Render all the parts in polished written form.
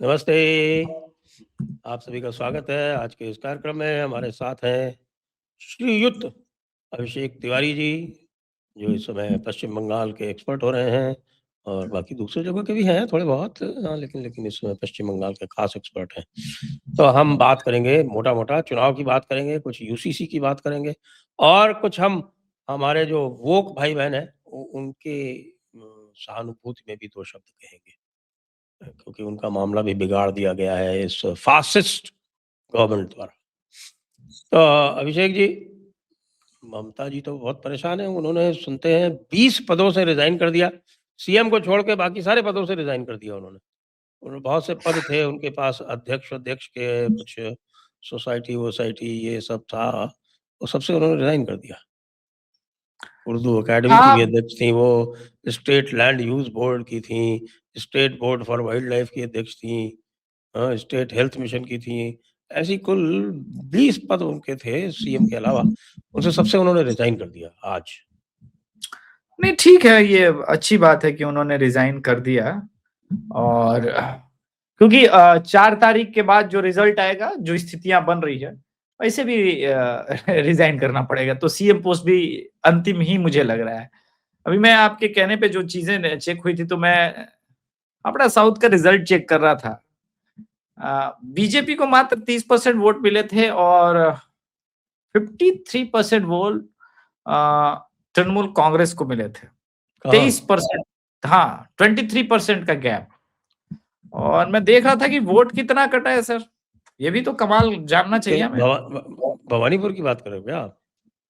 नमस्ते, आप सभी का स्वागत है। आज के इस कार्यक्रम में हमारे साथ हैं श्रीयुत अभिषेक तिवारी जी, जो इस समय पश्चिम बंगाल के एक्सपर्ट हो रहे हैं और बाकी दूसरी जगह के भी हैं थोड़े बहुत, हाँ, लेकिन इस समय पश्चिम बंगाल के खास एक्सपर्ट हैं। तो हम बात करेंगे मोटा-मोटा चुनाव की बात करेंगे, कुछ यूसीसी की बात करेंगे और कुछ हम हमारे जो वोक भाई-बहन हैं, उनके सहानुभूति में भी 2 शब्द कहेंगे। क्योंकि उनका मामला भी बिगाड़ दिया गया है इस फासिस्ट गवर्नमेंट द्वारा। तो अभिषेक जी, ममता जी तो बहुत परेशान हैं। उन्होंने सुनते हैं 20 पदों से रिज़ाइन कर दिया। सीएम को छोड़ के बाकी सारे पदों से रिज़ाइन कर दिया उन्होंने। बहुत से पद थे उनके पास, अध्यक्ष के कुछ सोसाइटी-वोसाइटी ये सब था, वो सबसे उन्होंने रिज़ाइन कर दिया। उर्दू अकेडमी की भी हाँ, अध्यक्ष थीं वो, स्टेट लैंड यूज़ बोर्ड की थीं, state board for wild life की अध्यक्ष थीं। स्टेट हेल्थ मिशन की थी। ऐसी कुल 20 पद उनके थे सीएम के अलावा, उनसे सबसे उन्होंने रिज़ाइन कर दिया आज। नहीं ठीक है, ये अच्छी बात है कि उन्होंने रिज़ाइन कर दिया और क्योंकि 4 तारीख के बाद जो रिज़ल्ट आएगा, जो स्थितियाँ बन रही है, वैसे भी रिज़ाइन करना पड़ेगा, तो सीएम पोस्ट भी अंतिम ही मुझे लग रहा है। अभी मैं आपके कहने पे जो चीज़ें चेक हुई थी, तो मैं अपना साउथ का रिज़ल्ट चेक कर रहा था। बीजेपी को मात्र 30% वोट मिले थे और 53% वोट तृणमूल कांग्रेस को मिले थे। कहाँ? 23%, हाँ, 23% का गैप। और मैं देख रहा था कि वोट कितना कटा है सर, ये भी तो कमाल जानना चाहिए हमें। भवानीपुर की बात कर रहे हो क्या आप?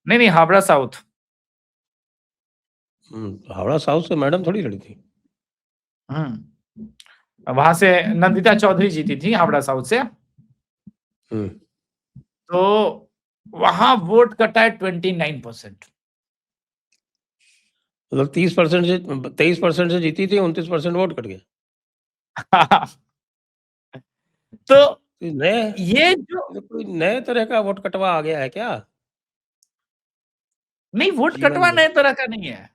नहीं, नहीं, हावड़ा साउथ। हावड़ा साउथ से मैडम थोड़ी लड़ी थी। वहां से नंदिता चौधरी जीती थी हावड़ा साउथ से। हुँ। तो वहां वोट कटा है 29%। मतलब 30% से 23% से जीती थी, 29% वोट कट गया। तो कोई नए ये जो कोई नए तरह का वोट कटवा आ गया है क्या नहीं, वोट जीवन कटवा में? नए तरह का नहीं है,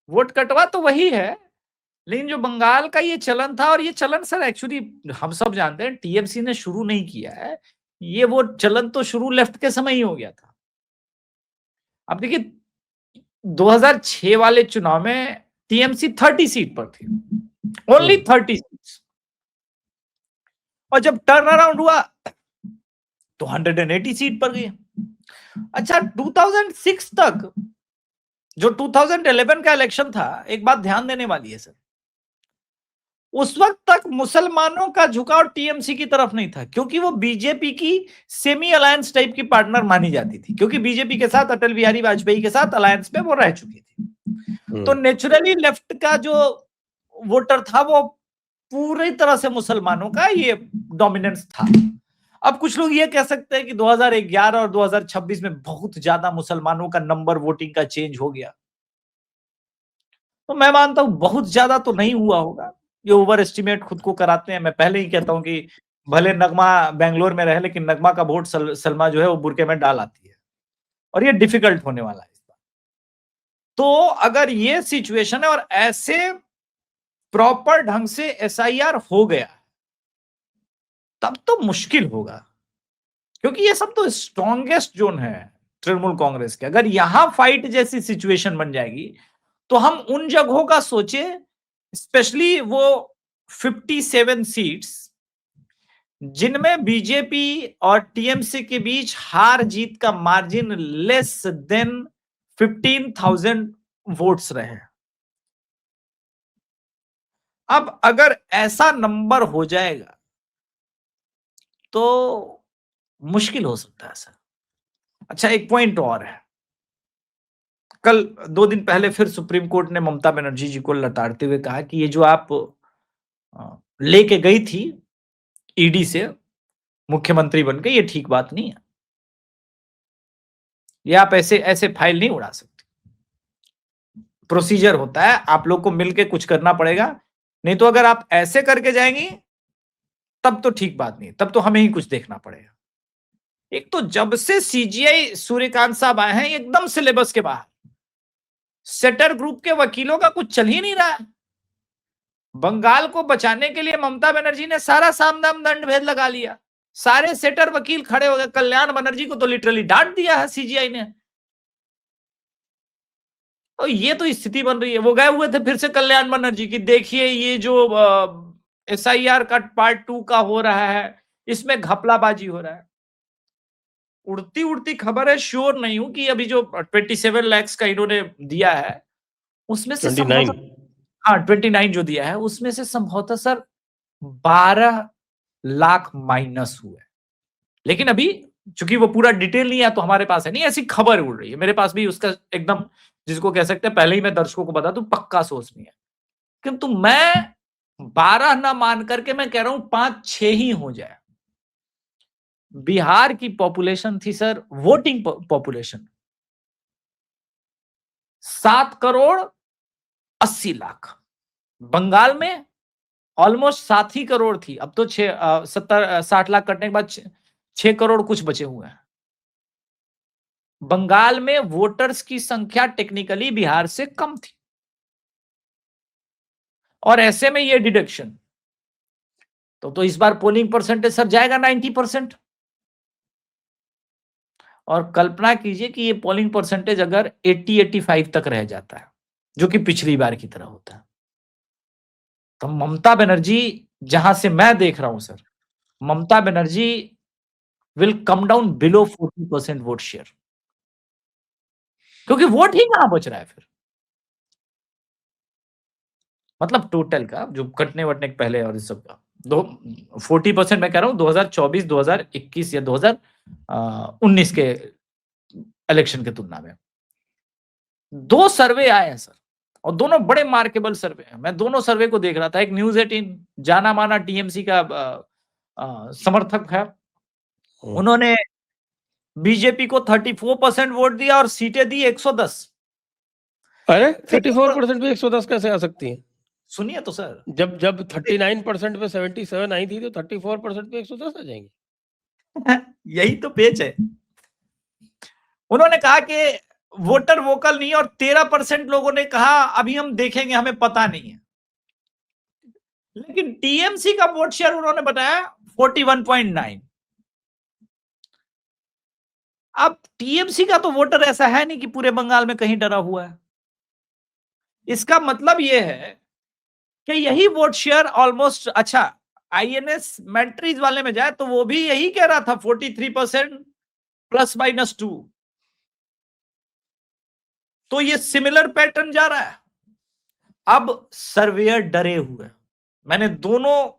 वोट कटवा तो वही है। लेकिन जो बंगाल का ये चलन था, और ये चलन सर एक्चुअली हम सब जानते हैं टीएमसी ने शुरू नहीं किया है, ये वो चलन तो शुरू लेफ्ट के समय ही हो गया था। अब देखिए 2006 वाले चुनाव में टीएमसी 30 सीट पर थी, ओनली हुँ। 30 सीट्स, और जब टर्न अराउंड हुआ तो 180 सीट पर गई। अच्छा, 2006 तक, जो 2011 का इलेक्शन था, एक बात ध्यान देने वाली है सर, उस वक्त तक मुसलमानों का झुकाव टीएमसी की तरफ नहीं था, क्योंकि वो बीजेपी की सेमी अलायंस टाइप की पार्टनर मानी जाती थी, क्योंकि बीजेपी के साथ अटल बिहारी वाजपेयी के साथ अलायंस में वो रह चुकी थी। तो नेचुरली लेफ्ट का जो वोटर था, वो पूरी तरह से मुसलमानों का ये डोमिनेंस था। अब कुछ लोग ये कह सकते हैं कि 2011 और 2026 में बहुत ज्यादा मुसलमानों का नंबर वोटिंग का चेंज हो गया, तो मैं मानता हूं बहुत ज्यादा तो नहीं हुआ होगा। ये ओवर एस्टिमेट खुद को कराते हैं। मैं पहले ही कहता हूं कि भले नगमा बेंगलोर में रहे, लेकिन नगमा का वोट सलमा जो है वो बुरके में डाल आती है, और ये डिफिकल्ट होने वाला है इस बार। तो अगर ये सिचुएशन है और ऐसे प्रॉपर ढंग से एसआईआर हो गया, तब तो मुश्किल होगा, क्योंकि ये सब तो स्ट्रॉन्गेस्ट जोन है तृणमूल कांग्रेस के। अगर यहां फाइट जैसी सिचुएशन बन जाएगी, तो हम उन जगहों का सोचे, स्पेशली वो 57 सीट्स जिनमें बीजेपी और टीएमसी के बीच हार जीत का मार्जिन लेस देन 15,000 वोट्स रहे। अब अगर ऐसा नंबर हो जाएगा तो मुश्किल हो सकता है सर। अच्छा, एक पॉइंट और है। कल 2 दिन पहले फिर सुप्रीम कोर्ट ने ममता बनर्जी जी को लताड़ते हुए कहा कि ये जो आप लेके गई थी ईडी से मुख्यमंत्री बनकर, ये ठीक बात नहीं है, ये आप ऐसे ऐसे फाइल नहीं उड़ा सकते। प्रोसीजर होता है, आप लोग को मिलके कुछ करना पड़ेगा, नहीं तो अगर आप ऐसे करके जाएंगी तब तो ठीक बात नहीं, तब तो हमें ही कुछ देखना पड़ेगा। एक तो जब से सीजीआई सूर्यकांत साहब आए हैं, एकदम सिलेबस के बाहर, सेटर ग्रुप के वकीलों का कुछ चल ही नहीं रहा है। बंगाल को बचाने के लिए ममता बनर्जी ने सारा साम दाम दंड भेद लगा लिया, सारे सेटर वकील खड़े हो गए, कल्याण बनर्जी को तो लिटरली डांट दिया है सीजीआई ने। तो ये तो स्थिति बन रही है। वो गए हुए थे फिर से कल्याण बनर्जी की, देखिए ये जो SIR का पार्ट 2 का हो रहा है, इसमें घपलाबाजी हो रहा है। उड़ती उड़ती खबर है, श्योर नहीं हूं कि अभी जो 27 लाख का इन्होंने दिया है उसमें से 29 हाँ 29 जो दिया है उसमें से संभवतः सर 12 लाख माइनस हुए। लेकिन अभी चूंकि वो पूरा डिटेल नहीं है तो हमारे पास है नहीं, ऐसी खबर उड़ रही है। मेरे पास भी उसका एकदम जिसको कह सकते हैं पहले ही मैं दर्शकों को बता दूं पक्का सोर्स नहीं है, किंतु मैं 12 ना मान करके मैं कह रहा हूं 5-6 ही हो जाए। बिहार की पॉपुलेशन थी सर, वोटिंग पॉपुलेशन 7,80,00,000। बंगाल में ऑलमोस्ट 7 ही करोड़ थी, अब तो 60 लाख कटने के बाद 6 करोड़ कुछ बचे हुए हैं। बंगाल में वोटर्स की संख्या टेक्निकली बिहार से कम थी, और ऐसे में ये डिडक्शन तो इस बार पोलिंग परसेंटेज सर जाएगा 90%। और कल्पना कीजिए कि ये पोलिंग परसेंटेज अगर 80-85 तक रह जाता है, जो कि पिछली बार की तरह होता है, तो ममता बनर्जी, जहां से मैं देख रहा हूं sir, Mamata Banerjee will come down below 40% vote share, क्योंकि वोट ही कहां बच रहा है फिर। मतलब टोटल का जो कटने वटने के पहले और इस सब का 40% मैं कह रहा हूं 2024, 2021 या 2019 के इलेक्शन की तुलना में। 2 सर्वे आए हैं सर, और दोनों बड़े मार्केबल सर्वे हैं। मैं दोनों सर्वे को देख रहा था। एक न्यूज 18 जाना माना टीएमसी का समर्थक है, उन्होंने बीजेपी को 34% वोट दिया और सीटें दी 110। अरे 34% पे 110 कैसे आ सकती हैं? सुनिए तो सर, जब 39% पे 77 आई थी तो 34% पे 110 आ जाएंगे। यही तो पेच है। उन्होंने कहा कि वोटर वोकल नहीं, और 13% लोगों ने कहा अभी हम देखेंगे, हमें पता नहीं है। लेकिन टीएमसी का वोट शेयर उन्होंने बताया 41.9। अब टीएमसी का तो वोटर ऐसा है नहीं कि पूरे बंगाल में कहीं डरा हुआ है। इसका मतलब यह है कि यही वोट शेयर ऑलमोस्ट, अच्छा आईएनएस मैट्रिक्स वाले में जाए तो वो भी यही कह रहा था 43% ±2। तो ये सिमिलर पैटर्न जा रहा है। अब सर्वेयर डरे हुए। मैंने दोनों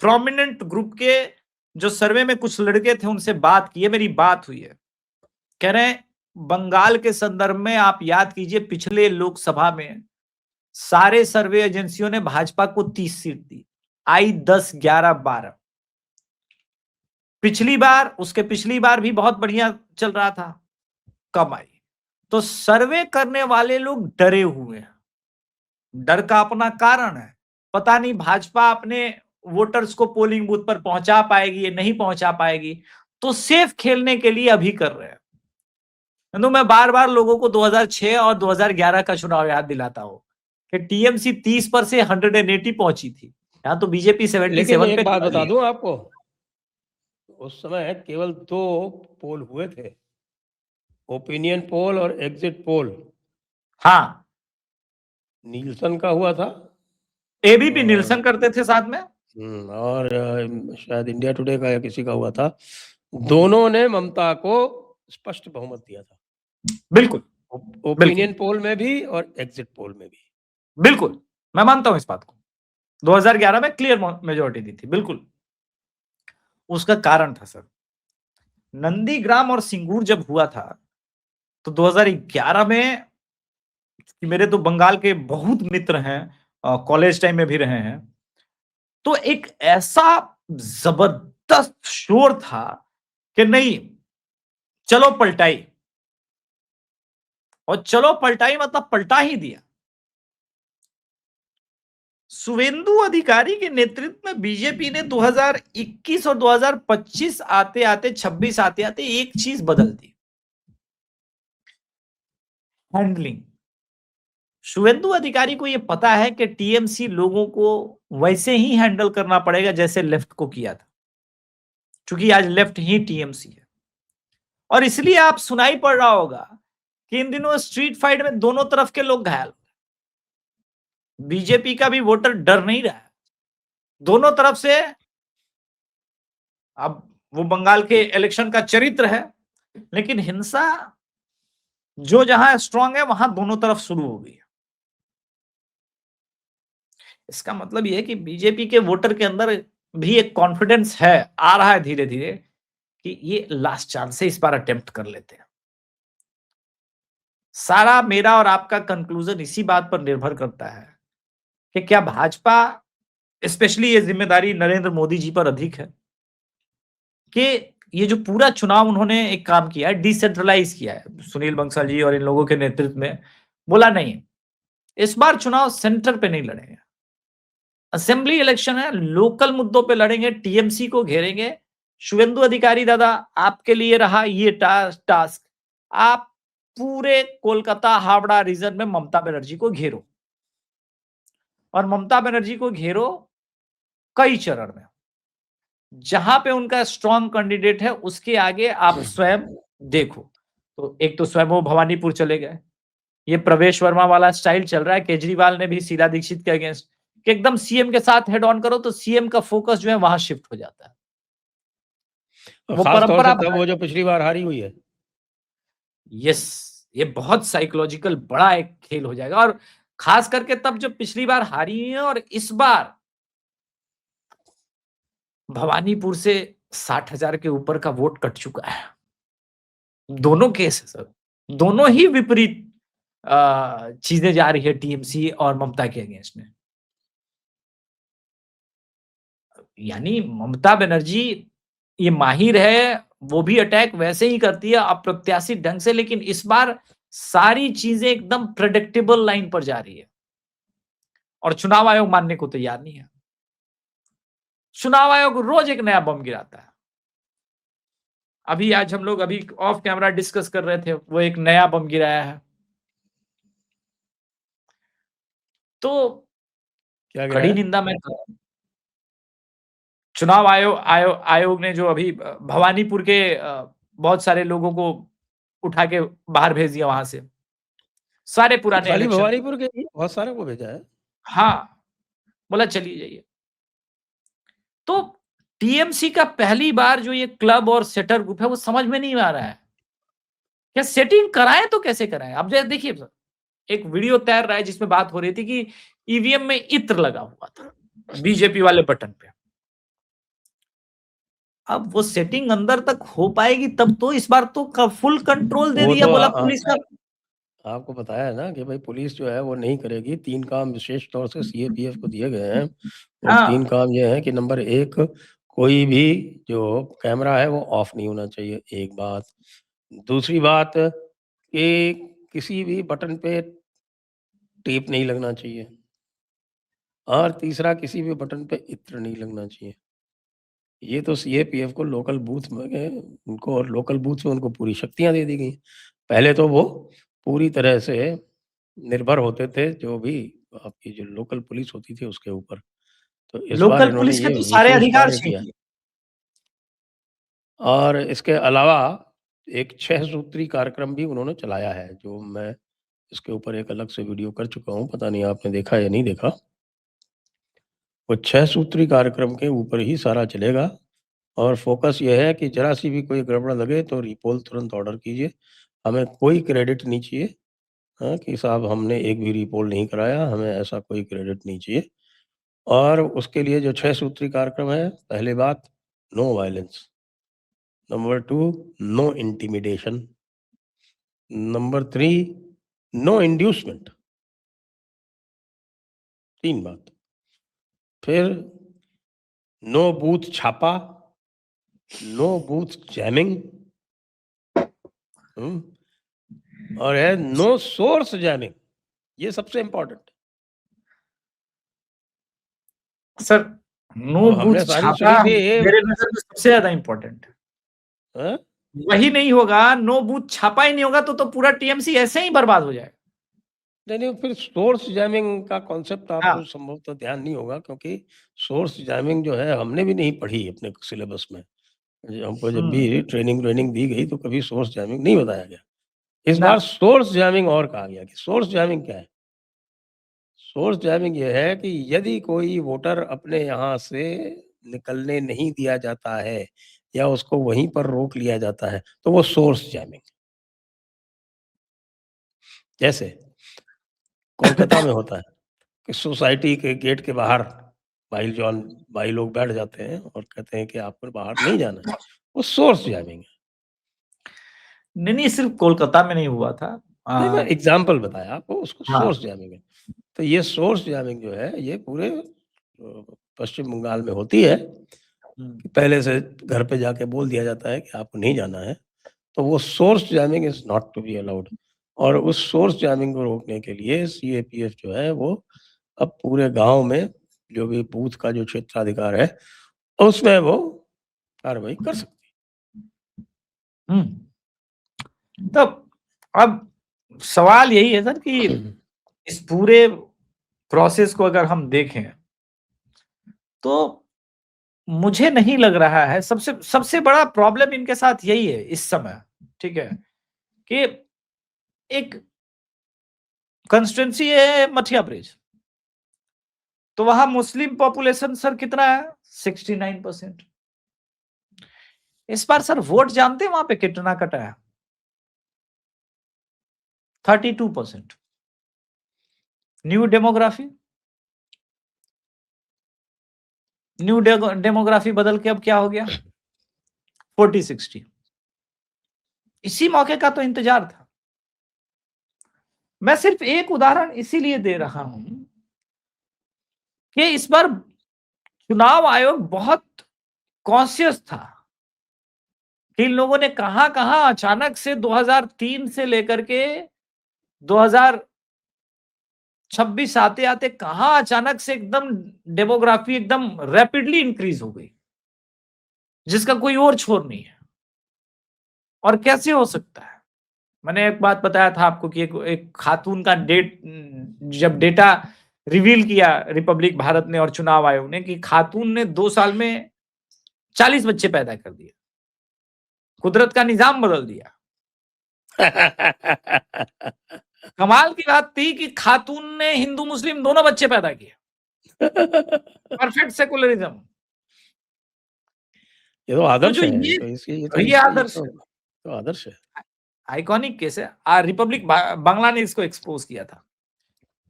प्रोमिनेंट ग्रुप के जो सर्वे में कुछ लड़के थे उनसे बात की है, मेरी बात हुई है। कह रहे हैं बंगाल के संदर्भ में आप याद कीजिए पिछले लोकसभा में सारे सर्वे एजेंसियों ने भाजपा को 30 सीट दी, आई 10, 11, 12। पिछली बार, उसके पिछली बार भी बहुत बढ़िया चल रहा था, कम आई। तो सर्वे करने वाले लोग डरे हुए हैं। डर का अपना कारण है, पता नहीं भाजपा अपने वोटर्स को पोलिंग बूथ पर पहुंचा पाएगी या नहीं पहुंचा पाएगी, तो सेफ खेलने के लिए अभी कर रहे हैं। तो मैं बार बार लोगों को 2006 और 2011 का चुनाव याद दिलाता हूं कि टीएमसी 30 पर से 180 पहुंची थी, यहां तो बीजेपी 77 लेकिन पे एक बात बता दूं आपको, उस समय केवल 2 पोल हुए थे, ओपिनियन पोल और एग्जिट पोल। हाँ, नीलसन का हुआ था, एबीपी नीलसन करते थे साथ में, और शायद इंडिया टुडे का या किसी का हुआ था। दोनों ने ममता को स्पष्ट बहुमत दिया था, बिल्कुल ओपिनियन पोल में भी और एग्जिट पोल में भी। बिल्कुल, मैं मानता हूं इस बात को। 2011 में क्लियर मेजोरिटी दी थी, बिल्कुल। उसका कारण था सर, नंदीग्राम और सिंगूर जब हुआ था तो 2011 में, मेरे तो बंगाल के बहुत मित्र हैं, कॉलेज टाइम में भी रहे हैं, तो एक ऐसा जबरदस्त शोर था कि नहीं चलो पलटाई, और चलो पलटाई मतलब पलटा ही दिया। शुवेंदु अधिकारी के नेतृत्व में बीजेपी ने 2021 और 2025 आते आते 26 आते आते एक चीज बदल दी, हैंडलिंग। शुभेंदु अधिकारी को ये पता है कि टीएमसी लोगों को वैसे ही हैंडल करना पड़ेगा जैसे लेफ्ट को किया था, क्योंकि आज लेफ्ट ही टीएमसी है। और इसलिए आप सुनाई पड़ रहा होगा कि इन दिनों स्ट्रीट फाइट में दोनों तरफ के लोग घायल, बीजेपी का भी वोटर डर नहीं रहा है दोनों तरफ से। अब वो बंगाल के इलेक्शन का चरित्र है, लेकिन हिंसा जो जहां स्ट्रांग है वहां दोनों तरफ शुरू हो गई है। इसका मतलब यह है कि बीजेपी के वोटर के अंदर भी एक कॉन्फिडेंस है, आ रहा है धीरे धीरे, कि ये लास्ट चांस है, इस बार अटेम्प्ट कर लेते हैं। सारा मेरा और आपका कंक्लूजन इसी बात पर निर्भर करता है कि क्या भाजपा, स्पेशली ये जिम्मेदारी नरेंद्र मोदी जी पर अधिक है कि ये जो पूरा चुनाव उन्होंने एक काम किया है, डिसेंट्रलाइज किया है, सुनील बंसल जी और इन लोगों के नेतृत्व में, बोला नहीं इस बार चुनाव सेंटर पे नहीं लड़ेंगे, असेंबली इलेक्शन है, लोकल मुद्दों पे लड़ेंगे, टीएमसी को घेरेंगे। शुभेंदु अधिकारी दादा, आपके लिए रहा ये टास्क, आप पूरे कोलकाता हावड़ा रीजन में ममता बनर्जी को घेरो, और ममता बनर्जी को घेरो कई चरण में, जहां पे उनका स्ट्रॉन्ग कैंडिडेट है उसके आगे आप स्वयं देखो। तो एक तो स्वयं वो भवानीपुर चले गए, ये प्रवेश वर्मा वाला स्टाइल चल रहा है, केजरीवाल ने भी शीला दीक्षित के अगेंस्ट कि एकदम सीएम के साथ हेड ऑन करो, तो सीएम का फोकस जो है वहां शिफ्ट हो जाता है। और वो खास तौर परंपरा से तब वो जो पिछली बार हारी हुई है। यस, ये बहुत साइकोलॉजिकल बड़ा एक खेल हो जाएगा, और खास करके तब जब पिछली बार हारी है और इस बार भवानीपुर से 60,000 के ऊपर का वोट कट चुका है। दोनों केस है सर, दोनों ही विपरीत चीजें जा रही है टीएमसी और ममता के अगेंस्ट में। यानी ममता बनर्जी ये माहिर है, वो भी अटैक वैसे ही करती है अप्रत्याशित ढंग से, लेकिन इस बार सारी चीजें एकदम प्रेडिक्टेबल लाइन पर जा रही है, और चुनाव आयोग मानने को तैयार नहीं है। चुनाव आयोग रोज एक नया बम गिराता है। अभी आज हम लोग अभी ऑफ कैमरा डिस्कस कर रहे थे, वो एक नया बम गिराया है। तो क्या कड़ी निंदा मैं कर रहा हूं। चुनाव आयोग ने जो अभी भवानीपुर के बहुत सारे लोगों को उठा के बाहर भेज दिया वहां से, सारे पुराने खाली इलेक्शन। भवानीपुर के नहीं, बहुत सारे को भेजा है। हाँ, बोला चलिए जाइए। तो टीएमसी का पहली बार जो ये क्लब और सेटर ग्रुप है वो समझ में नहीं आ रहा है, क्या सेटिंग कराएं तो कैसे कराएं। अब जैसे देखिए सर, एक वीडियो तैर रहा है जिसमें बात हो रही थी कि ईवीएम में इत्र लगा हुआ था बीजेपी वाले बटन पे। अब वो सेटिंग अंदर तक हो पाएगी तब तो, इस बार तो फुल कंट्रोल दे वो दिया, तो बोला पुलिस का। आपको बताया है ना कि भाई पुलिस जो है वो नहीं करेगी। 3 काम विशेष तौर से सीएपीएफ को दिए गए हैं, और 3 हाँ, काम ये है कि नंबर 1, कोई भी जो कैमरा है वो ऑफ नहीं होना चाहिए, एक बात। दूसरी बात कि किसी भी बटन पे टेप नहीं लगना चाहिए, और तीसरा किसी भी बटन पे इत्र नहीं लगना चाहिए। ये तो सीएपीएफ को लोकल बूथ में उनको, और लोकल बूथ में उनको पूरी शक्तियाँ दे दी गई। पहले तो वो पूरी तरह से निर्भर होते थे जो भी आपकी जो लोकल पुलिस होती थी उसके ऊपर। तो इस बार लोकल इन्होंने पुलिस के ये तो सारे विशेष अधिकार कार्य छीन किया। लिए। और इसके अलावा एक 6 सूत्री कार्यक्रम भी उन्होंने चलाया है, जो मैं इसके ऊपर एक अलग से वीडियो कर चुका हूँ, पता नहीं आपने देखा या नहीं देखा। वो 6 सूत्री कार्यक्रम के ऊपर ही सारा चलेगा, और फ़ोकस ये है कि ज़रा-सी भी कोई गड़बड़ लगे तो रिपोल तुरंत ऑर्डर कीजिए। हमें कोई क्रेडिट नहीं चाहिए, हाँ, कि साहब हमने एक भी रिपोल नहीं कराया, हमें ऐसा कोई क्रेडिट नहीं चाहिए। और उसके लिए जो 6 सूत्री कार्यक्रम है, पहली बात, no violence. Number 2, no intimidation. Number 3, no inducement. 3 बात। फिर नो बूथ छापा, नो बूथ जैमिंग, और है नो सोर्स जैमिंग। ये सबसे इम्पोर्टेंट। सर, नो और हमने बूथ सारी छापा सुनी थी मेरे नजर में सबसे ज्यादा इंपॉर्टेंट है। हाँ? वही नहीं होगा, नो बूथ छापा ही नहीं होगा तो पूरा टीएमसी ऐसे ही बर्बाद हो जाएगा। नहीं, फिर सोर्स जैमिंग का कॉन्सेप्ट हाँ। आपको संभवतः ध्यान नहीं होगा, क्योंकि सोर्स जैमिंग जो है हमने भी नहीं पढ़ी अपने सिलेबस में। हमको जब भी ट्रेनिंग दी गई तो कभी सोर्स जैमिंग नहीं बताया गया। इस ना बार सोर्स जैमिंग और कहा गया कि सोर्स जैमिंग क्या है? सोर्स जैमिंग ये है कि यदि कोई वोटर अपने यहाँ से निकलने नहीं दिया जाता है या उसको वहीं पर रोक लिया जाता है, तो वो सोर्स जैमिंग। जैसे कोलकाता में होता है कि सोसाइटी के गेट के बाहर भाई लोग बैठ जाते हैं और कहते हैं कि आपको बाहर नहीं जाना है। वो सोर्स जैमिंग है। नहीं, सिर्फ कोलकाता में नहीं हुआ था। नहीं, मैं एग्ज़ाम्पल बताया आपको, उसको हाँ। सोर्स जैमिंग है। तो ये सोर्स जैमिंग जो है ये पूरे पश्चिम बंगाल में होती है कि पहले से घर पे जाके बोल दिया जाता है कि आपको नहीं जाना है। तो वो source jamming is not to be allowed, और उस सोर्स जैमिंग को रोकने के लिए सीएपीएफ जो है वो अब पूरे गाँव में जो भी बूथ का जो क्षेत्राधिकार है, उसमें वो कार्रवाई कर सकती हुँ। तो अब सवाल यही है सर कि है। इस पूरे प्रोसेस को अगर हम देखें, तो मुझे नहीं लग रहा है, सबसे सबसे बड़ा प्रॉब्लम इनके साथ यही है इस समय, ठीक है? कि एक कंस्टिट्यूएंसी है मठिया ब्रिज, तो वहां मुस्लिम पॉपुलेशन सर कितना है? 69%। इस बार सर वोट जानते हैं वहां पे कितना कटा है? 32%। न्यू डेमोग्राफी, न्यू डेमोग्राफी बदल के अब क्या हो गया? 40-60। इसी मौके का तो इंतजार था। मैं सिर्फ एक उदाहरण इसीलिए दे रहा हूं कि इस बार चुनाव आयोग बहुत कॉन्शियस था कि इन लोगों ने कहां-कहां अचानक से 2003 से लेकर के 2026 आते-आते कहां अचानक से एकदम डेमोग्राफी एकदम रैपिडली इंक्रीज हो गई, जिसका कोई और छोर नहीं है। और कैसे हो सकता है? मैंने एक बात बताया था आपको कि एक खातून का जब डेटा रिवील किया रिपब्लिक भारत ने और चुनाव आयोग ने कि खातून ने 2 साल में 40 बच्चे पैदा कर दिए। कुदरत का निज़ाम बदल दिया। कमाल की बात थी कि खातून ने हिंदू मुस्लिम दोनों बच्चे पैदा किए। Perfect secularism. ये तो तो आदर्श जो है। ये आदर्श है। तो आदर्श है। आइकॉनिक केस है। रिपब्लिक बांग्ला ने इसको एक्सपोज किया था।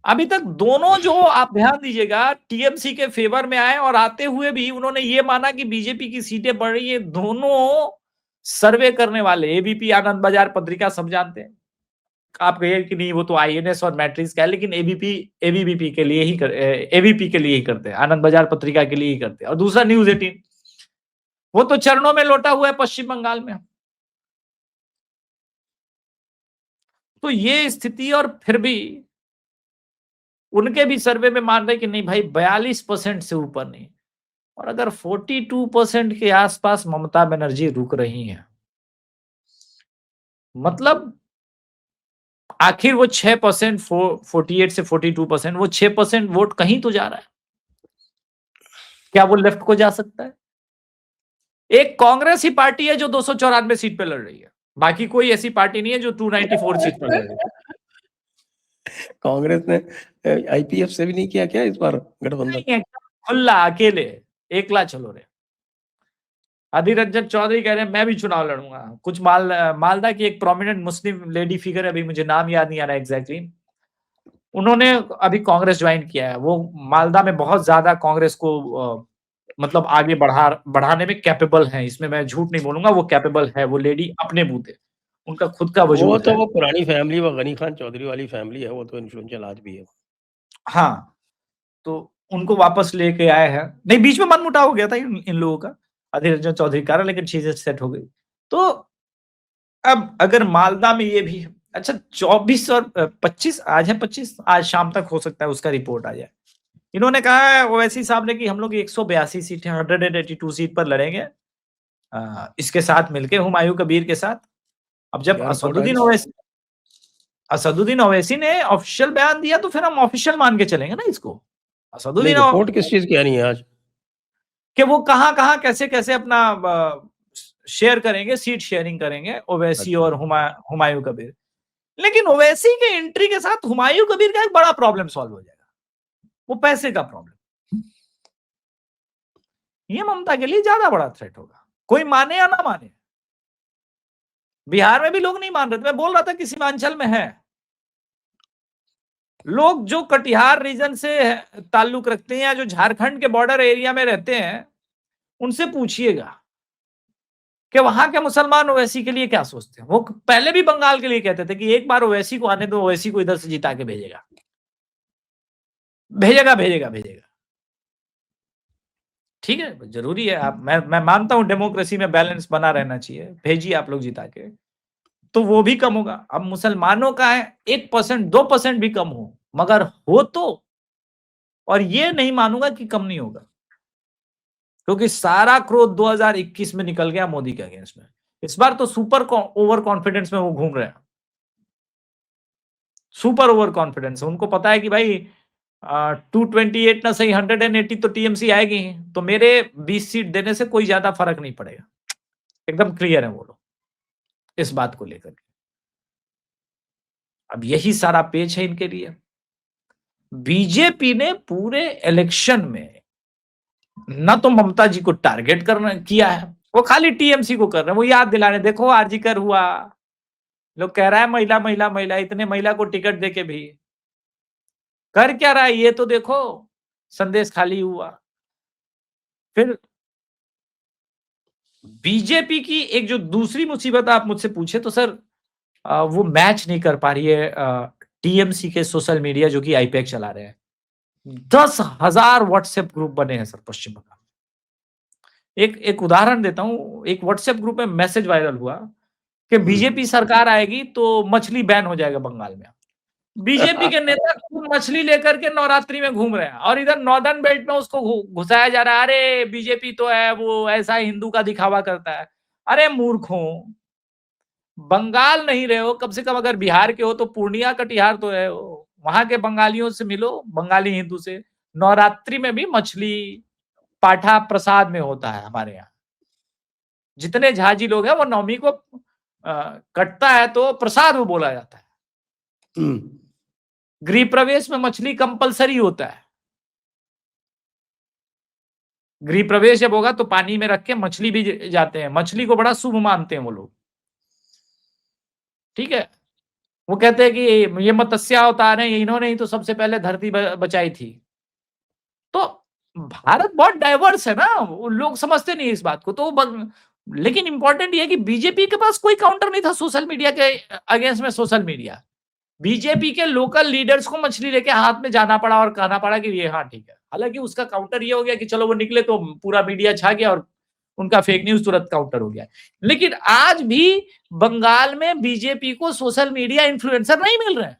अभी तक दोनों जो आप ध्यान दीजिएगा टीएमसी के फेवर में आए और आते हुए भी उन्होंने ये माना कि बीजेपी की सीटें बढ़ रही है। दोनों सर्वे करने वाले एबीपी आनंद बाजार पत्रिका सब जानते हैं। आप कहिए कि नहीं वो तो आईएनएस और मैट्रिक्स का है, लेकिन एबीपी एबीवीपी के लिए ही एबीपी के लिए ही करते हैं, आनंद बाजार पत्रिका के लिए ही करते हैं। और दूसरा न्यूज 18 वो तो चरणों में लौटा हुआ है पश्चिम बंगाल में। तो ये स्थिति, और फिर भी उनके भी सर्वे में मान रहे कि नहीं भाई 42% से ऊपर नहीं। और अगर 42% के आसपास ममता बनर्जी रुक रही हैं, मतलब आखिर वो 6%, 48 से 42%, वो 6% वोट कहीं तो जा रहा है। क्या वो लेफ्ट को जा सकता है? एक कांग्रेस ही पार्टी है जो 294 सीट पे लड़ रही है। बाकी कोई ऐसी पार्टी नहीं है जो 294 सीट पर लड़ रही है। कांग्रेस ने आईपीएफ से भी नहीं किया क्या इस बार गठबंधन? नहीं, एकदम खुला अकेले एकला चलो रे। अधीर रंजन चौधरी कह रहे हैं मैं भी चुनाव लड़ूंगा। कुछ मालदा की एक प्रोमिनेंट मुस्लिम लेडी फिगर है, अभी मुझे नाम याद नहीं आ रहा एग्जैक्टली, उन्होंने अभी कांग्रेस ज्वाइन किया है। वो मालदा में बहुत ज्यादा कांग्रेस को मतलब आगे बढ़ाने में कैपेबल है। इसमें मैं झूठ नहीं बोलूंगा, वो कैपेबल है। वो लेडी अपने बूते, उनका खुद का वजूद है। वो पुरानी फैमिली, वो गनी खान चौधरी वाली फैमिली है, वो तो इन्फ्लुएंशियल आज भी है। हाँ, तो उनको वापस लेके आए हैं। नहीं, बीच में मनमुटाव हो गया था इन लोगों का, अधीर रंजन चौधरी का, लेकिन चीजें सेट हो गई। तो अब अगर मालदा में ये भी अच्छा 24 और 25, आज है 25, आज शाम तक हो सकता है उसका रिपोर्ट आ जाए। इन्होंने कहा है ओवैसी साहब ने कि हम लोग 182 सीटें 182 सीट पर लड़ेंगे इसके साथ मिलके हुमायूं कबीर के साथ। अब जब क्या रिपोर्ट आई? असदुद्दीन ओवैसी असदुद्दीन ओवैसी ने ऑफिशियल बयान दिया तो फिर हम ऑफिशियल मान के चलेंगे ना इसको। नहीं, असदुद्दीन रिपोर्ट किस चीज की आनी है आज? कि वो कहां कैसे अपना शेयर करेंगे, सीट शेयरिंग करेंगे ओवैसी अच्छा। और हुमायूं कबीर। लेकिन ओवैसी के एंट्री के साथ हुमायूं कबीर का एक बड़ा प्रॉब्लम सॉल्व हो जाएगा, वो पैसे का प्रॉब्लम। ये ममता के लिए ज्यादा बड़ा थ्रेट होगा, कोई माने या ना माने। बिहार में भी लोग नहीं मान रहे थे, मैं बोल रहा था कि सीमांचल में है लोग जो कटिहार रीजन से ताल्लुक रखते हैं या जो झारखंड के बॉर्डर एरिया में रहते हैं, उनसे पूछिएगा कि वहां के मुसलमान ओवैसी के लिए क्या सोचते हैं। वो पहले भी बंगाल के लिए कहते थे कि एक बार ओवैसी को आने दो, ओवैसी को इधर से जिता के भेजेगा भेजेगा भेजेगा भेजेगा। ठीक है, जरूरी है। आप मैं मानता हूं डेमोक्रेसी में बैलेंस बना रहना चाहिए, भेजिए आप लोग जिता के, तो वो भी कम होगा। अब मुसलमानों का है 1% 2% भी कम हो, मगर हो तो, और ये नहीं मानूंगा कि कम नहीं होगा, क्योंकि सारा क्रोध 2021 में निकल गया मोदी के अगेंस्ट में। इस बार तो सुपर ओवर कॉन्फिडेंस में वो घूम रहे हैं, सुपर ओवर कॉन्फिडेंस। उनको पता है कि भाई 228 ना सही 180 तो टीएमसी आएगी ही, तो मेरे 20 सीट देने से कोई ज्यादा फर्क नहीं पड़ेगा। एकदम क्लियर है वो लोग इस बात को लेकर के। अब यही सारा पेच है इनके लिए। बीजेपी ने पूरे इलेक्शन में न तो ममता जी को टारगेट करना किया है, वो खाली टीएमसी को कर रहे हैं। वो याद दिलाने, देखो आरजी कर हुआ, लोग कह रहा है महिला महिला महिला, इतने महिला को टिकट देके भी कर क्या रहा है ये तो देखो, संदेश खाली हुआ। फिर बीजेपी की एक जो दूसरी मुसीबत आप मुझसे पूछे तो सर, वो मैच नहीं कर पा रही है टीएमसी के सोशल मीडिया जो कि आईपैक चला रहे हैं। 10,000 व्हाट्सएप ग्रुप बने हैं सर पश्चिम बंगाल में। एक उदाहरण देता हूं, एक व्हाट्सएप ग्रुप में मैसेज वायरल हुआ कि बीजेपी सरकार आएगी तो मछली बैन हो जाएगा बंगाल में। बीजेपी के नेता खुद मछली लेकर के नवरात्रि में घूम रहे हैं, और इधर नॉर्दर्न बेल्ट में उसको घुसाया जा रहा है। अरे बीजेपी तो है वो ऐसा हिंदू का दिखावा करता है। अरे मूर्खों, बंगाल नहीं रहे हो, कम से कम अगर बिहार के हो तो पूर्णिया कटिहार तो रहे हो, वहां के बंगालियों से मिलो, बंगाली हिंदू से। नवरात्रि में भी मछली पाठा प्रसाद में होता है हमारे यहाँ। जितने झाजी लोग हैं वो नवमी को कटता है तो प्रसाद वो बोला जाता है। गृह प्रवेश में मछली कंपलसरी होता है। गृह प्रवेश जब होगा तो पानी में रख के मछली भी जाते हैं, मछली को बड़ा शुभ मानते हैं वो लोग। ठीक है, वो कहते हैं कि ये मत्स्य अवतार है, इन्होंने ही तो सबसे पहले धरती बचाई थी। तो भारत बहुत डाइवर्स है ना, लोग समझते नहीं इस बात को। तो लेकिन इंपॉर्टेंट ये है कि बीजेपी के पास कोई काउंटर नहीं था सोशल मीडिया के अगेंस्ट में। सोशल मीडिया बीजेपी के लोकल लीडर्स को मछली लेके हाथ में जाना पड़ा और कहना पड़ा कि ये हाँ ठीक है। हालांकि उसका काउंटर ये हो गया कि चलो वो निकले तो पूरा मीडिया छा गया और उनका फेक न्यूज तुरंत काउंटर हो गया। लेकिन आज भी बंगाल में बीजेपी को सोशल मीडिया इन्फ्लुएंसर नहीं मिल रहे हैं,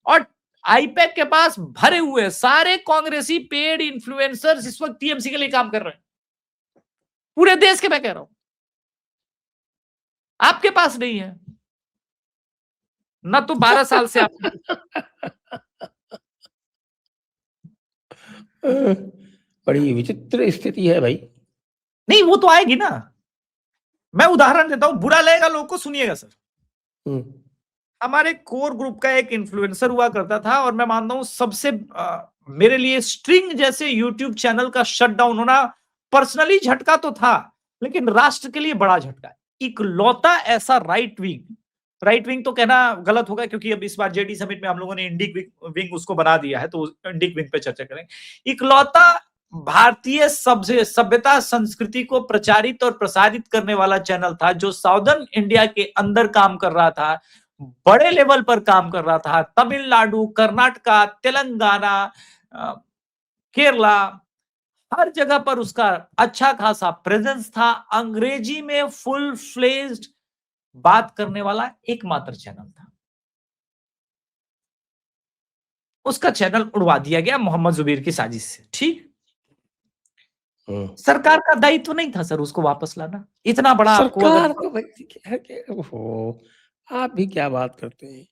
और आईपैक के पास भरे हुए सारे कांग्रेसी पेड इन्फ्लुएंसर्स इस वक्त टीएमसी के लिए काम कर रहे हैं, पूरे देश के। मैं कह रहा हूं आपके पास नहीं है ना, तो 12 साल से आप बड़ी विचित्र स्थिति है भाई। नहीं, वो तो आएगी ना। मैं उदाहरण देता हूं, बुरा लगेगा लोगों को, सुनिएगा सर। हमारे कोर ग्रुप का एक इन्फ्लुएंसर हुआ करता था, और मैं मानता हूं सबसे मेरे लिए स्ट्रिंग जैसे यूट्यूब चैनल का शटडाउन होना पर्सनली झटका तो था, लेकिन राष्ट्र के लिए बड़ा झटका। इकलौता ऐसा राइट विंग तो कहना गलत होगा, क्योंकि अब इस बार जेडी समिट में हम लोगों ने इंडिक विंग उसको बना दिया है, तो इंडिक विंग पे चर्चा करेंगे। इकलौता भारतीय सभ्यता संस्कृति को प्रचारित और प्रसारित करने वाला चैनल था जो साउदर्न इंडिया के अंदर काम कर रहा था, बड़े लेवल पर काम कर रहा था। तमिलनाडु, कर्नाटका, तेलंगाना, केरला, हर जगह पर उसका अच्छा खासा प्रेजेंस था। अंग्रेजी में फुल फ्लेज्ड बात करने वाला एकमात्र चैनल था। उसका चैनल उड़वा दिया गया मोहम्मद जुबैर की साजिश से। ठीक, सरकार का दायित्व नहीं था सर उसको वापस लाना। इतना बड़ा आपको सरकार को ओहो, आप भी क्या बात करते हैं।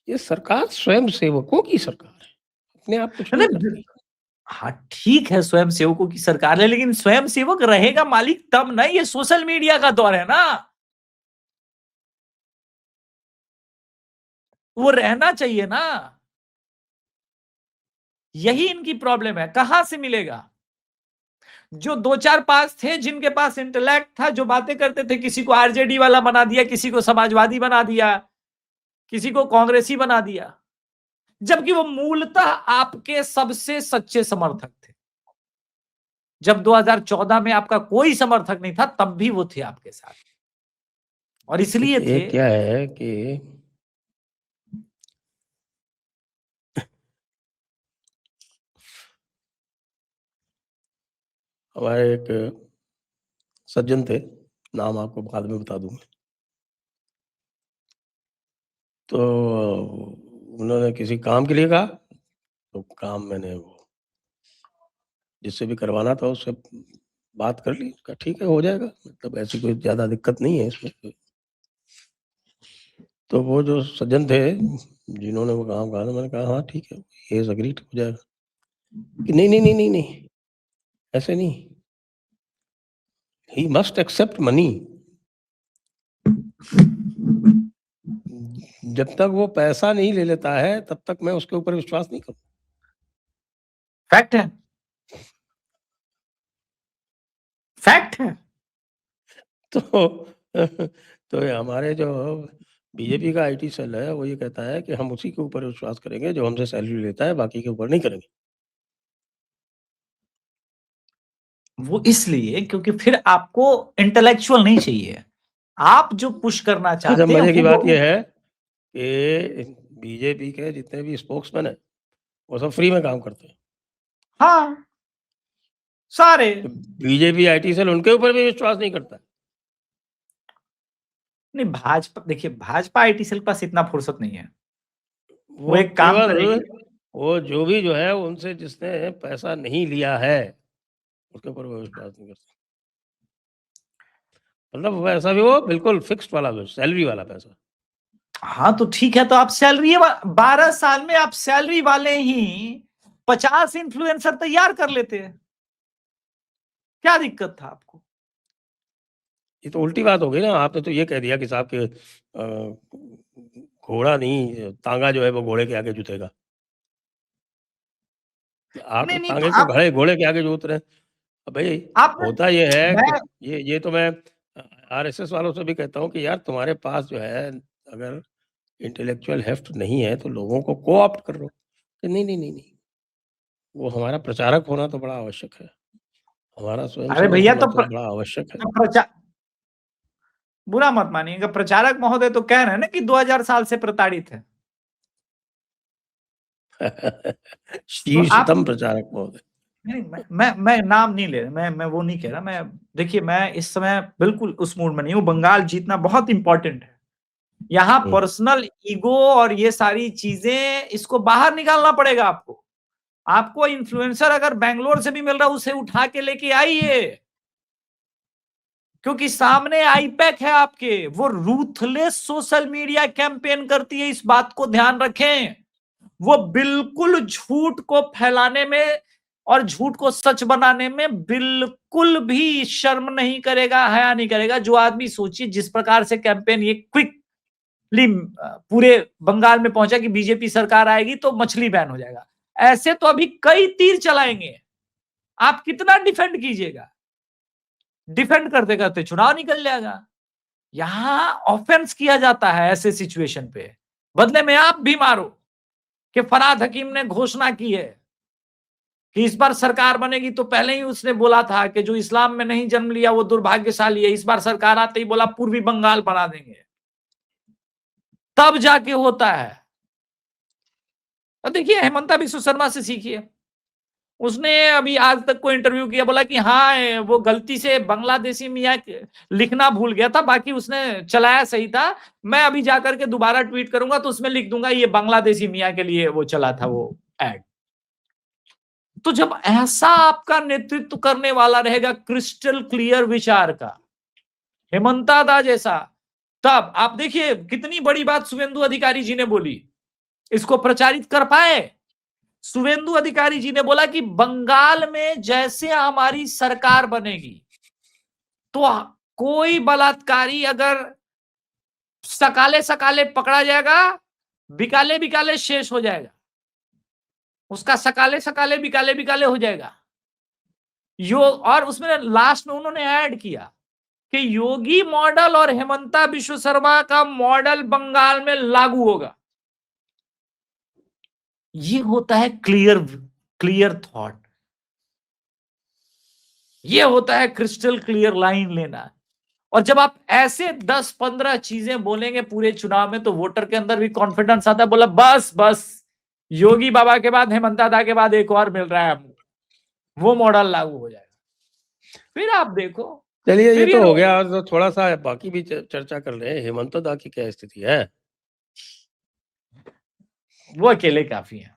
ये सरकार स्वयं सेवकों की सरकार है, अपने आप कुछ नहीं नहीं, करती। हाँ ठीक है स्वयं सेवकों की सरकार है, लेकिन स्वयं सेवक रहेगा मालिक तब ना, ये सोशल मीडिया का दौर है ना, वो रहना चाहिए ना। यही इनकी प्रॉब्लम है, कहां से मिलेगा? जो 2 4 5 थे जिनके पास इंटेलेक्ट था, जो बातें करते थे, किसी को आरजेडी वाला बना दिया, किसी को समाजवादी बना दिया, किसी को कांग्रेसी बना दिया, जबकि वो मूलतः आपके सबसे सच्चे समर्थक थे। जब 2014 में आपका कोई समर्थक नहीं था, तब भी वो थे आपके साथ, और इसलिए देखिए, थे। क्या है कि हमारे एक सज्जन थे, नाम आपको बाद में बता दूंगा। तो उन्होंने किसी काम के लिए कहा, तो काम मैंने वो जिससे भी करवाना था उससे बात कर ली, कहा ठीक है हो जाएगा, मतलब ऐसी कोई ज़्यादा दिक्कत नहीं है इसमें। तो वो जो सज्जन थे जिन्होंने वो काम कहा था, मैंने कहा हाँ ठीक है, ये इज़ एग्रीड हो जाएगा। कि नहीं, नहीं, नहीं, नहीं, नहीं, ऐसे नहीं, ही मस्ट एक्सेप्ट मनी। जब तक वो पैसा नहीं ले लेता है, तब तक मैं उसके ऊपर विश्वास नहीं करूँ। फैक्ट है, फैक्ट है। तो तो ये हमारे जो बीजेपी का आईटी सेल है, वो ये कहता है कि हम उसी के ऊपर विश्वास करेंगे जो हमसे सैलरी लेता है, बाकी के ऊपर नहीं करेंगे। वो इसलिए क्योंकि फिर आपको इंटेलेक्चुअल नहीं चाहिए, आप जो पुश करना अच्छा, चाहते हैं मज़े की बात ये वो। है कि बीजेपी के जितने भी स्पोक्समैन हैं, वो सब फ्री में काम करते हैं। हाँ, सारे। तो बीजेपी आईटी सेल उनके ऊपर भी विश्वास नहीं करता। नहीं, भाजपा देखिए, भाजपा आईटी सेल के पास इतना फुर्सत नहीं है, वो वो एक काम केवल करेगी। वो जो भी जो है उनसे जिसने पैसा नहीं लिया है, उसके ऊपर वो विश्वास नहीं करते। मतलब वैसा भी वो बिल्कुल फिक्स्ड वाला सैलरी वाला पैसा। हाँ तो ठीक है, तो आप सैलरी 12 साल में आप सैलरी वाले ही 50 इन्फ्लुएंसर तैयार कर लेते हैं, क्या दिक्कत था आपको? ये तो उल्टी बात हो गई ना, आपने तो ये कह दिया कि साहब के घोड़ा नहीं, तांगा जो है वो घोड़े के आगे जुतेगा। आप नहीं तो नहीं, तो तांगे को आप घोड़े के आगे जोत रहे हैं। अब भाई आपने होता ये है कि मैं ये तो मैं आरएसएस वालों से भी कहता हूँ कि यार तुम्हारे पास जो है अगर इंटेलेक्चुअल हेफ्ट नहीं है तो लोगों को को-ऑप्ट कर लो। कि नहीं, नहीं, नहीं, नहीं, वो हमारा प्रचारक होना तो बड़ा आवश्यक है। हमारा अरे स्वयंसेवक भैया, होना तो बड़ा आवश्यक है। तो बुरा मत मानिएगा, प्रचारक महोदय तो कह रहे हैं ना कि 2000 साल से प्रताड़ित है। तो आप शीर्षतम प्रचारक महोदय। नहीं, मैं नाम नहीं ले रहा, मैं वो नहीं कह रहा। मैं देखिए, मैं इस समय बिल्कुल उस मूड में नहीं हूँ। बंगाल जीतना बहुत इंपॉर्टेंट है। यहाँ हुँ। पर्सनल ईगो और ये सारी चीजें, इसको बाहर निकालना पड़ेगा आपको। आपको इन्फ्लुएंसर अगर बैंगलोर से भी मिल रहा है, उसे उठा के लेके आइए, क्योंकि सामने आईपैक है आपके। वो रूथलेस सोशल मीडिया कैंपेन करती है, इस बात को ध्यान रखें। वो बिल्कुल झूठ को फैलाने में और झूठ को सच बनाने में बिल्कुल भी शर्म नहीं करेगा, हया नहीं करेगा। जो आदमी, सोचिए जिस प्रकार से कैंपेन ये क्विकली पूरे बंगाल में पहुंचा कि बीजेपी सरकार आएगी तो मछली बैन हो जाएगा, ऐसे तो अभी कई तीर चलाएंगे। आप कितना डिफेंड कीजिएगा? डिफेंड करते करते चुनाव निकल जाएगा। यहां ऑफेंस किया जाता है ऐसे सिचुएशन पे, बदले में आप भी मारो। कि फरहाद हकीम ने घोषणा की है कि इस बार सरकार बनेगी, तो पहले ही उसने बोला था कि जो इस्लाम में नहीं जन्म लिया वो दुर्भाग्यशाली है। इस बार सरकार आते ही बोला पूर्वी बंगाल बना देंगे, तब जाके होता है। और देखिए, हेमंता बिश्व शर्मा से सीखिए। उसने अभी आज तक को इंटरव्यू किया, बोला कि हाँ वो गलती से बांग्लादेशी मियाँ लिखना भूल गया था, बाकी उसने चलाया सही था। मैं अभी जाकर के दोबारा ट्वीट करूंगा तो उसमें लिख दूंगा ये बांग्लादेशी मियाँ के लिए वो चला था वो एड। तो जब ऐसा आपका नेतृत्व करने वाला रहेगा क्रिस्टल क्लियर विचार का, हेमंता दा जैसा, तब आप देखिए कितनी बड़ी बात शुभेंदु अधिकारी जी ने बोली इसको प्रचारित कर पाए। शुभेंदु अधिकारी जी ने बोला कि बंगाल में जैसे हमारी सरकार बनेगी तो कोई बलात्कारी अगर सकाले सकाले पकड़ा जाएगा, बिकाले बिकाले शेष हो जाएगा, उसका सकाले सकाले बिकाले बिकाले हो जाएगा। और उसमें लास्ट में उन्होंने ऐड किया कि योगी मॉडल और हेमंता विश्व शर्मा का मॉडल बंगाल में लागू होगा। ये होता है क्लियर थॉट, ये होता है क्रिस्टल क्लियर लाइन लेना। और जब आप ऐसे 10-15 चीजें बोलेंगे पूरे चुनाव में तो वोटर के अंदर भी कॉन्फिडेंस आता है, बोला बस योगी बाबा के बाद हेमंता दा के बाद एक और मिल रहा है हमको, वो मॉडल लागू हो जाएगा। फिर आप देखो, चलिए ये तो हो गया, तो थोड़ा सा बाकी भी चर्चा कर रहे हैं। हेमंत दा की क्या स्थिति है? वो अकेले काफी है।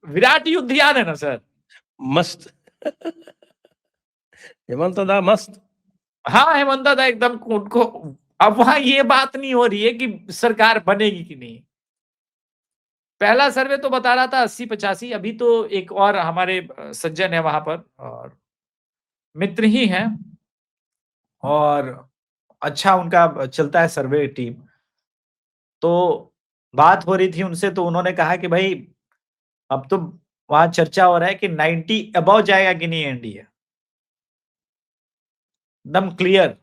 विराट युद्ध याद है ना सर? मस्त हेमंत दा मस्त। हाँ, हेमंत दा एकदम उनको अब वहां ये बात नहीं हो रही है कि सरकार बनेगी कि नहीं। पहला सर्वे तो बता रहा था 80-85, अभी तो एक और हमारे सज्जन है वहां पर और मित्र ही हैं और अच्छा उनका चलता है सर्वे टीम। तो बात हो रही थी उनसे, तो उन्होंने कहा कि भाई अब तो वहां चर्चा हो रहा है कि 90 अबव जाएगा कि नहीं एनडीए। एकदम क्लियर,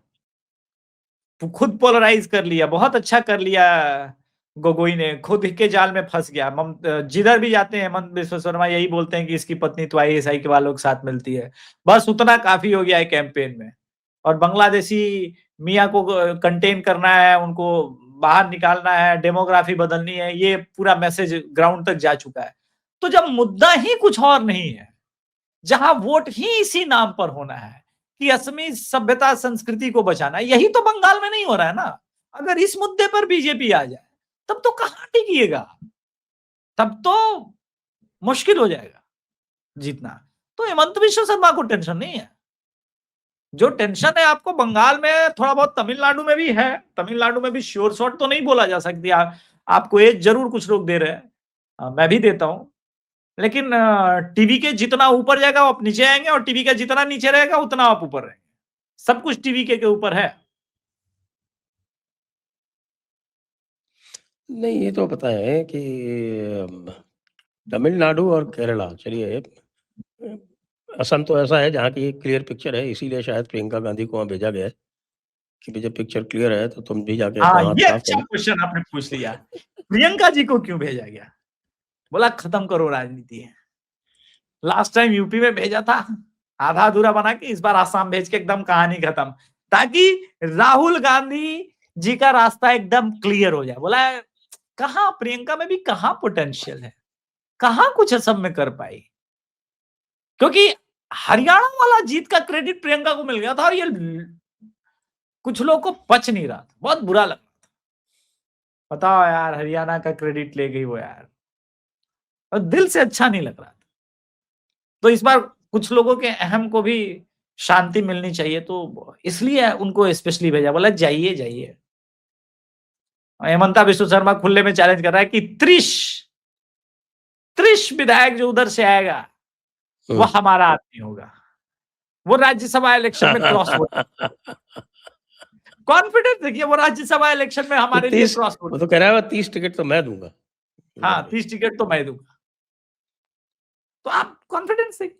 खुद पोलराइज कर लिया, बहुत अच्छा कर लिया गोगोई ने, खुद के जाल में फंस गया। जिधर भी जाते हैं हेमंत बिश्व शर्मा यही बोलते हैं कि इसकी पत्नी तो आईएसआई के वालों के साथ मिलती है, बस उतना काफी हो गया है कैंपेन में। और बांग्लादेशी मियाँ को कंटेन करना है, उनको बाहर निकालना है, डेमोग्राफी बदलनी है, ये पूरा मैसेज ग्राउंड तक जा चुका है। तो जब मुद्दा ही कुछ और नहीं है, जहां वोट ही इसी नाम पर होना है कि असमी सभ्यता संस्कृति को बचाना, यही तो बंगाल में नहीं हो रहा है ना। अगर इस मुद्दे पर बीजेपी आ जाए तब तो कहां टिकिएगा, तब तो मुश्किल हो जाएगा जीतना। तो हेमंत बिश्व शर्मा को टेंशन नहीं है। जो टेंशन है आपको बंगाल में, थोड़ा बहुत तमिलनाडु में भी है। तमिलनाडु में भी श्योर शॉट तो नहीं बोला जा सकती, आपको एज जरूर कुछ लोग दे रहे हैं, मैं भी देता हूं, लेकिन टीवी के जितना ऊपर जाएगा आप नीचे आएंगे और टीवी का जितना नीचे रहेगा उतना आप ऊपर रहेंगे। सब कुछ टीवी के ऊपर है। नहीं ये तो पता है कि तमिलनाडु और केरला, चलिए असम तो ऐसा है जहाँ की क्लियर पिक्चर है, इसीलिए शायद प्रियंका गांधी को वहाँ भेजा गया है कि भैया पिक्चर क्लियर है तो तुम भी जाके अपना हाथ ये साफ अच्छा करो। क्वेश्चन आपने पूछ लिया। प्रियंका जी को क्यों भेजा गया? बोला खत्म करो राजनीति। लास्ट टाइम यूपी में भेजा था, आधा अधूरा बना के इस बार आसाम भेज के एकदम कहानी खत्म, ताकि राहुल गांधी जी का रास्ता एकदम क्लियर हो जाए। बोला कहां प्रियंका में भी कहां पोटेंशियल है, कहां कुछ असम में कर पाई, क्योंकि हरियाणा वाला जीत का क्रेडिट प्रियंका को मिल गया था और ये कुछ लोगों को पच नहीं रहा था, बहुत बुरा लगा था। बताओ यार, हरियाणा का क्रेडिट ले गई वो यार, और दिल से अच्छा नहीं लग रहा था। तो इस बार कुछ लोगों के अहम को भी शांति मिलनी चाहिए, तो इसलिए उनको स्पेशली भेजा, बोला जाइए जाइए। हेमंता बिश्व शर्मा खुले में चैलेंज कर रहा है कि त्रिश विधायक जो उधर से आएगा वो हमारा आदमी होगा, वो राज्यसभा इलेक्शन में क्रॉस वोट। कॉन्फिडेंस देखिए, वो राज्यसभा इलेक्शन में हमारे लिए क्रॉस वोट। वो तो कह रहा है 30 टिकट तो मैं दूंगा। हाँ, 30 टिकट तो मैं दूंगा। तो आप कॉन्फिडेंस देखिए।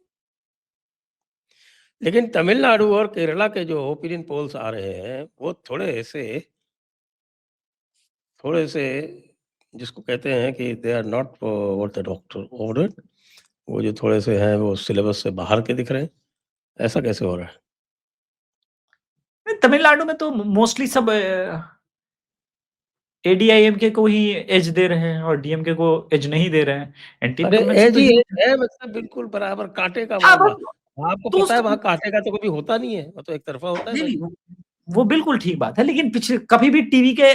लेकिन तमिलनाडु और केरला के जो ओपिनियन पोल्स आ रहे हैं वो थोड़े से जिसको कहते हैं कि they are not what the doctor order, वो जो थोड़े से हैं वो सिलेबस से बाहर के दिख रहे हैं। ऐसा कैसे हो रहा है? तमिलनाडु में तो मोस्टली सब एडीआईएमके को ही एज दे रहे हैं और डीएमके को एज नहीं दे रहे हैं। एंटी अरे इनकम्बेंसी एज तो ही ये है, मतलब बिल्कुल बराबर कांटे का हाँ, मामला। आपको तो पता है वहाँ कांटे का तो कभी होता नहीं है, वो तो एक तरफा होता है। नहीं, वो बिल्कुल ठीक बात है, लेकिन पिछले कभी भी टीवी के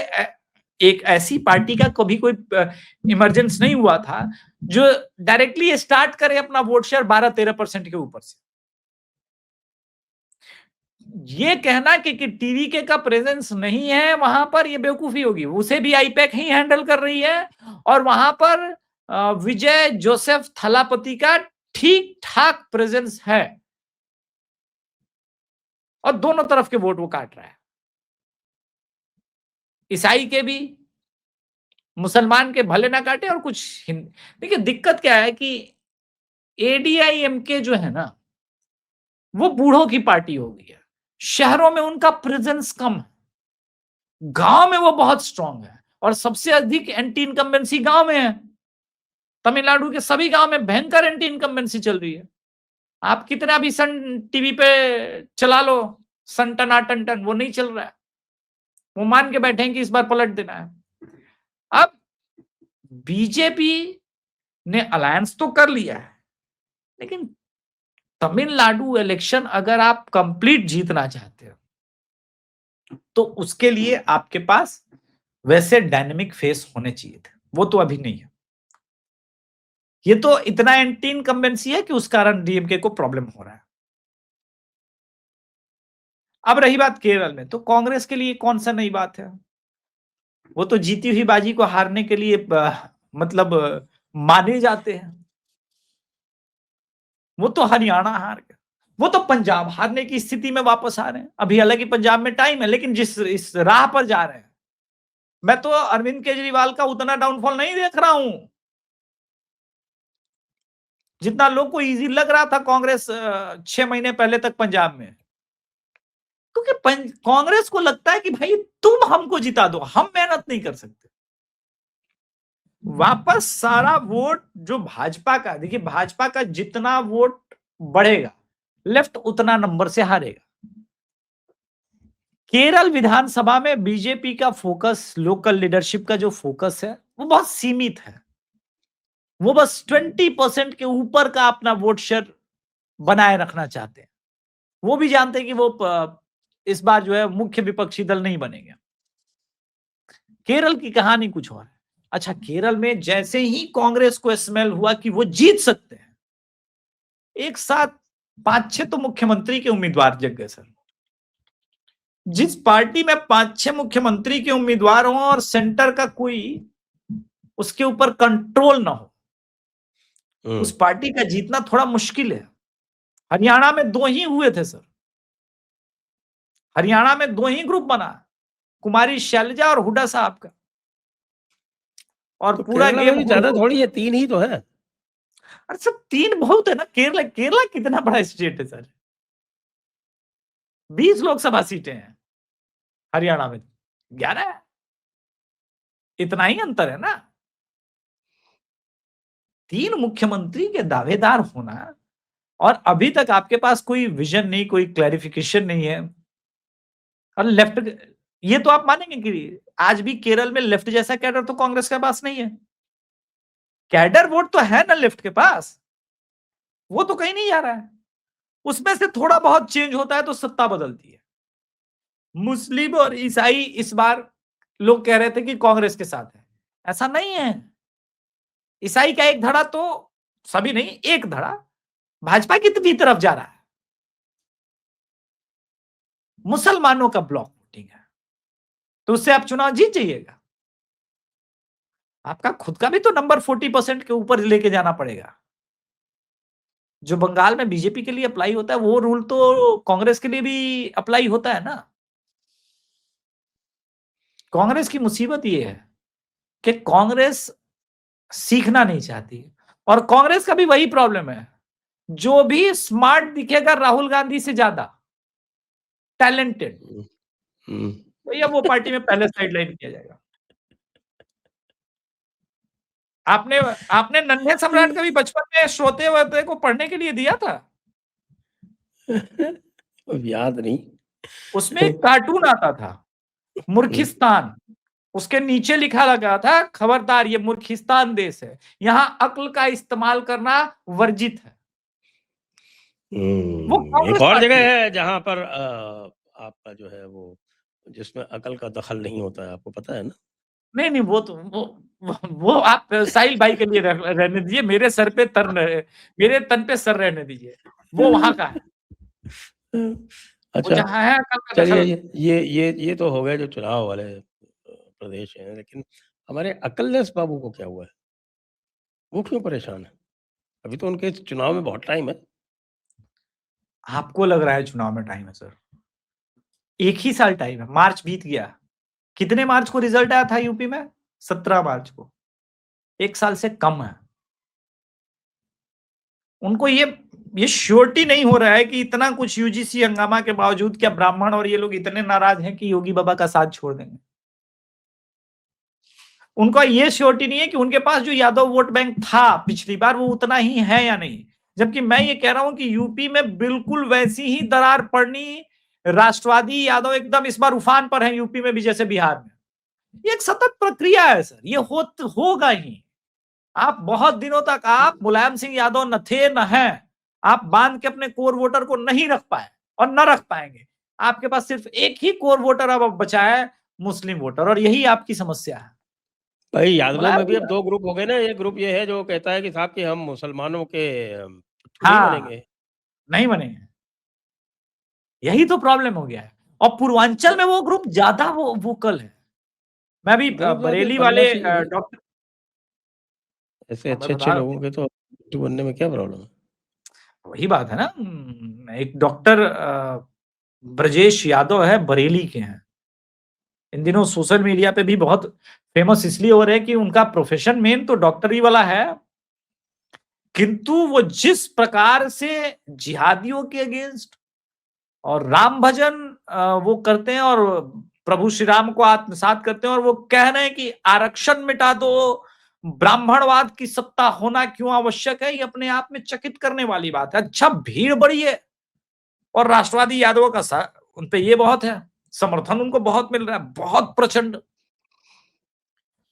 एक ऐसी पार्टी का कभी कोई इमरजेंस नहीं हुआ था जो डायरेक्टली स्टार्ट करे अपना वोट शेयर 12-13% के ऊपर से। ये कहना कि टीवीके का प्रेजेंस नहीं है वहां पर, ये बेवकूफी होगी। उसे भी आईपैक ही हैंडल कर रही है और वहां पर विजय जोसेफ थलापति का ठीक ठाक प्रेजेंस है और दोनों तरफ के वोट वो काट रहा है, ईसाई के भी, मुसलमान के भले ना काटे और कुछ देखिए दिक्कत क्या है कि एडीआईएमके जो है ना वो बूढ़ों की पार्टी हो गई है, शहरों में उनका प्रेजेंस कम है, गांव में वो बहुत स्ट्रांग है और सबसे अधिक एंटी इनकम्बेंसी गांव में है। तमिलनाडु के सभी गांव में भयंकर एंटी इनकम्बेंसी चल रही है। आप कितना भी सन टीवी पे चला लो, सन टना टन टन, वो नहीं चल रहा है। वो मान के बैठे हैं कि इस बार पलट देना है। अब बीजेपी ने अलायंस तो कर लिया है, लेकिन तमिलनाडु इलेक्शन अगर आप कंप्लीट जीतना चाहते हो तो उसके लिए आपके पास वैसे डायनेमिक फेस होने चाहिए थे, वो तो अभी नहीं है। ये तो इतना एंटी इनकम्बेंसी है कि उस कारण डीएमके को प्रॉब्लम हो रहा है। अब रही बात केरल में, तो कांग्रेस के लिए कौन सा नई बात है? वो तो जीती हुई बाजी को हारने के लिए मतलब माने जाते हैं। वो तो हरियाणा हार गए, वो तो पंजाब हारने की स्थिति में वापस आ रहे हैं। अभी हालांकि पंजाब में टाइम है, लेकिन जिस इस राह पर जा रहे हैं, मैं तो अरविंद केजरीवाल का उतना डाउनफॉल नहीं देख रहा हूं जितना लोग को इजी लग रहा था कांग्रेस 6 महीने पहले तक पंजाब में। क्योंकि कांग्रेस को लगता है कि भाई तुम हमको जिता दो, हम मेहनत नहीं कर सकते। वापस सारा वोट जो भाजपा का, देखिए भाजपा का जितना वोट बढ़ेगा लेफ्ट उतना नंबर से हारेगा। केरल विधानसभा में बीजेपी का फोकस, लोकल लीडरशिप का जो फोकस है वो बहुत सीमित है। वो बस 20% के ऊपर का अपना वोट शेयर बनाए रखना चाहते हैं। वो भी जानते हैं कि वो इस बार जो है मुख्य विपक्षी दल नहीं बनेंगे। केरल की कहानी कुछ और है। अच्छा, केरल में जैसे ही कांग्रेस को स्मेल हुआ कि वो जीत सकते हैं, एक साथ 5-6 तो मुख्यमंत्री के उम्मीदवार जग गए सर। जिस पार्टी में 5-6 मुख्यमंत्री के उम्मीदवार हों और सेंटर का कोई उसके ऊपर कंट्रोल ना हो, उस पार्टी का जीतना थोड़ा मुश्किल है। हरियाणा में 2 ही हुए थे सर, हरियाणा में 2 ही ग्रुप बना, कुमारी शैलजा और हुड्डा साहब का, और तो पूरा केरला गेम में भी ज्यादा थोड़ी है, 3 ही तो है। अरे सब 3 बहुत है ना। केरला केरला कितना बड़ा स्टेट है सर, 20 लोकसभा सीटें हैं, हरियाणा में 11 है, इतना ही अंतर है ना। 3 मुख्यमंत्री के दावेदार होना और अभी तक आपके पास कोई विजन नहीं, कोई क्लैरिफिकेशन नहीं है। और लेफ्ट, ये तो आप मानेंगे कि आज भी केरल में लेफ्ट जैसा कैडर तो कांग्रेस के पास नहीं है। कैडर वोट तो है ना लेफ्ट के पास, वो तो कहीं नहीं जा रहा है। उसमें से थोड़ा बहुत चेंज होता है तो सत्ता बदलती है। मुस्लिम और ईसाई इस बार लोग कह रहे थे कि कांग्रेस के साथ है, ऐसा नहीं है। ईसाई का एक धड़ा, तो सभी नहीं, एक धड़ा भाजपा की तरफ जा रहा है। मुसलमानों का ब्लॉक वोटिंग है, तो उससे आप चुनाव जीत जाइएगा। आपका खुद का भी तो नंबर 40% के ऊपर लेके जाना पड़ेगा। जो बंगाल में बीजेपी के लिए अप्लाई होता है वो रूल तो कांग्रेस के लिए भी अप्लाई होता है ना। कांग्रेस की मुसीबत ये है कि कांग्रेस सीखना नहीं चाहती, और कांग्रेस का भी वही प्रॉब्लम है, जो भी स्मार्ट दिखेगा राहुल गांधी से ज्यादा टैलेंटेड, भैया वो पार्टी में पहले साइडलाइन किया जाएगा। आपने आपने नन्हे सम्राट का भी बचपन में श्रोते वोते को पढ़ने के लिए दिया था? याद नहीं। उसमें एक कार्टून आता था, मूर्खिस्तान, उसके नीचे लिखा लगा था, खबरदार ये मूर्खिस्तान देश है, यहां अक्ल का इस्तेमाल करना वर्जित है। वो कांग्रेस एक और पार्टी जगह है। है जहां पर आपका जो है वो, जिसमें अकल का दखल नहीं होता है, आपको पता है ना? नहीं नहीं, वो तो वो आप साहिल भाई के लिए रहने दीजिए, मेरे सर पे तर मेरे तन पे सर रहने दीजिए, वो वहां का है। अच्छा, जहाँ है कल का चलिए दखल। ये तो हो गए जो चुनाव वाले प्रदेश हैं, लेकिन हमारे अकललेस बाबू को क्या हुआ है? वो क्यों परेशान है? अभी तो उनके चुनाव में बहुत टाइम है। आपको लग रहा है चुनाव में टाइम है सर? 1 ही साल टाइम है, मार्च बीत गया। कितने मार्च को रिजल्ट आया था यूपी में? 17 मार्च को। 1 साल से कम है। उनको ये श्योरिटी नहीं हो रहा है कि इतना कुछ यूजीसी हंगामा के बावजूद क्या ब्राह्मण और ये लोग इतने नाराज हैं कि योगी बाबा का साथ छोड़ देंगे। उनका ये श्योरिटी नहीं है कि उनके पास जो यादव वोट बैंक था पिछली बार वो उतना ही है या नहीं। जबकि मैं ये कह रहा हूं कि यूपी में बिल्कुल वैसी ही दरार पड़नी, राष्ट्रवादी यादव एकदम इस बार उफान पर है यूपी में भी जैसे बिहार में। ये एक सतत प्रक्रिया है सर, ये होगा ही। आप बहुत दिनों तक आप मुलायम सिंह यादव न थे न हैं, आप बांध के अपने कोर वोटर को नहीं रख पाए और न रख पाएंगे। आपके पास सिर्फ एक ही कोर वोटर अब बचा है, मुस्लिम वोटर, और यही आपकी समस्या है। भाई यादवों मुलायम में भी अब सिंह, 2 ग्रुप हो गए ना। एक ग्रुप ये है जो कहता है कि साहब कि हम मुसलमानों के नहीं हाँ, बनेंगे। नहीं बनेंगे। यही तो प्रॉब्लम हो गया है। और पूर्वांचल में वो ग्रुप ज्यादा वो वोकल है। मैं भी ग्रुप ज्यादा बरेली बनना वाले चाहिए। डॉक्टर, ऐसे मैं बता अच्छे-अच्छे रहा हूँ, लोगों के तो बनने में क्या प्रॉब्लम है? वही बात है ना। एक डॉक्टर ब्रजेश यादव है, बरेली के हैं। इन दिनों सोशल मीडिया पे भी बहुत फेमस इसलिए हो रहे हैं कि उनका प्रोफेशन मेन तो डॉक्टरी वाला है, किंतु वो जिस प्रकार से जिहादियों के अगेंस्ट और राम भजन वो करते हैं और प्रभु श्री राम को आत्मसात करते हैं, और वो कह रहे हैं कि आरक्षण मिटा दो, ब्राह्मणवाद की सत्ता होना क्यों आवश्यक है, ये अपने आप में चकित करने वाली बात है। अच्छा, भीड़ बड़ी है और राष्ट्रवादी यादवों का उन पे ये बहुत है, समर्थन उनको बहुत मिल रहा है, बहुत प्रचंड।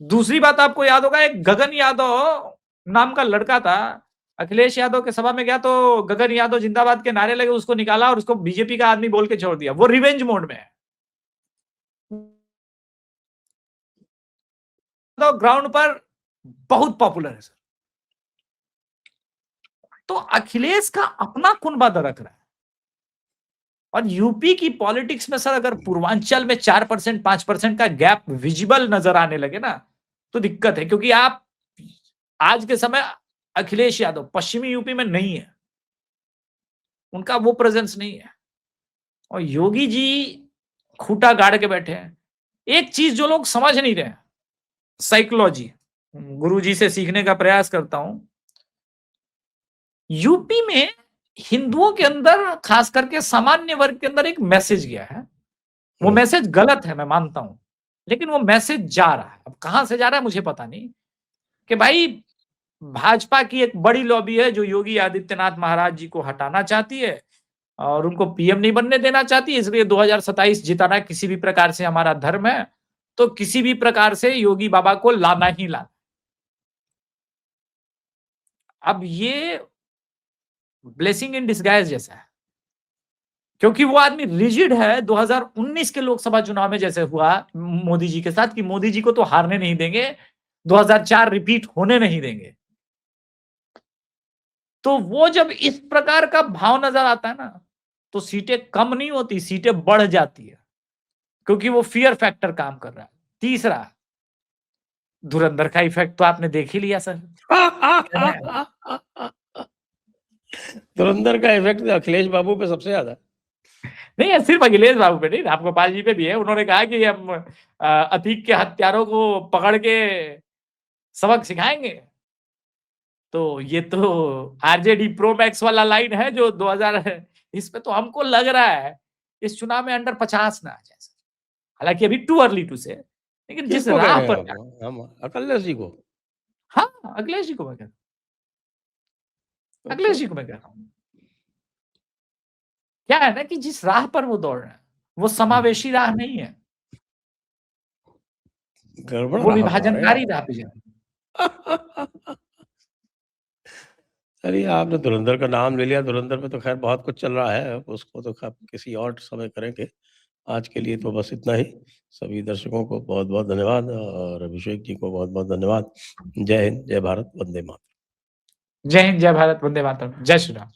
दूसरी बात आपको याद होगा, एक गगन यादव नाम का लड़का था, अखिलेश यादव के सभा में गया तो गगन यादव जिंदाबाद के नारे लगे, उसको निकाला और उसको बीजेपी का आदमी बोल के छोड़ दिया। वो रिवेंज मोड में है। तो ग्राउंड पर बहुत पॉपुलर है सर। तो अखिलेश का अपना कुनबा दरक रहा है। और यूपी की पॉलिटिक्स में सर अगर पूर्वांचल में 4% 5% का गैप विजिबल नजर आने लगे ना तो दिक्कत है, क्योंकि आप आज के समय अखिलेश यादव पश्चिमी यूपी में नहीं है, उनका वो प्रेजेंस नहीं है। और योगी जी खूंटा गाड़ के बैठे हैं। एक चीज जो लोग समझ नहीं रहे, साइकोलॉजी, गुरुजी से सीखने का प्रयास करता हूं। यूपी में हिंदुओं के अंदर, खास करके सामान्य वर्ग के अंदर एक मैसेज गया है। वो मैसेज गलत है, मैं मानता हूं, लेकिन वो मैसेज जा रहा है। अब कहां से जा रहा है मुझे पता नहीं, कि भाई भाजपा की एक बड़ी लॉबी है जो योगी आदित्यनाथ महाराज जी को हटाना चाहती है और उनको पीएम नहीं बनने देना चाहती है, इसलिए 2027 जिताना किसी भी प्रकार से हमारा धर्म है, तो किसी भी प्रकार से योगी बाबा को लाना ही लाना। अब ये ब्लेसिंग इन डिस्गाइज जैसा है, क्योंकि वो आदमी रिजिड है। 2019 के लोकसभा चुनाव में जैसे हुआ मोदी जी के साथ, कि मोदी जी को तो हारने नहीं देंगे, 2004 रिपीट होने नहीं देंगे। तो वो जब इस प्रकार का भाव नजर आता है ना, तो सीटें कम नहीं होती, सीटें बढ़ जाती है, क्योंकि वो फियर फैक्टर काम कर रहा है। तीसरा, धुरंधर का इफेक्ट तो आपने देख ही लिया सर। धुरंधर का इफेक्ट अखिलेश बाबू पे सबसे ज्यादा। नहीं है, सिर्फ अखिलेश बाबू पे नहीं, रामगोपाल जी पे भी है। उन्होंने कहा कि हम अतीक के हत्यारों को पकड़ के सबक सिखाएंगे। तो ये तो आरजेडी प्रो मैक्स वाला लाइन है जो 2000, इस पे तो हमको लग रहा है इस चुनाव में अंडर 50 ना आ जाए। हालांकि अभी टू अर्ली टू से, लेकिन जिस किसको कह राह रहे हैं पर, आप? हम अकललेस जी को? हाँ अखिलेश जी को मैं कह रहा हूँ, अच्छा, अखिलेश जी को मैं कह रहा हूँ। क्या है ना कि जिस राह पर वो दौड़ रहे हैं वो समावेशी राह नहीं है, गड़बड़ वो राह पर आ रहे हैं विभाजनकारी राह आप। पे जा रहे हैं। चलिए, आपने धुरंधर का नाम ले लिया। धुरंधर में तो खैर बहुत कुछ चल रहा है, उसको तो किसी और समय करेंगे। आज के लिए तो बस इतना ही। सभी दर्शकों को बहुत-बहुत धन्यवाद और अभिषेक जी को बहुत-बहुत धन्यवाद। जय हिंद, जय भारत, वंदे मातरम। जय हिंद, जय भारत, वंदे मातरम, जय श्री राम।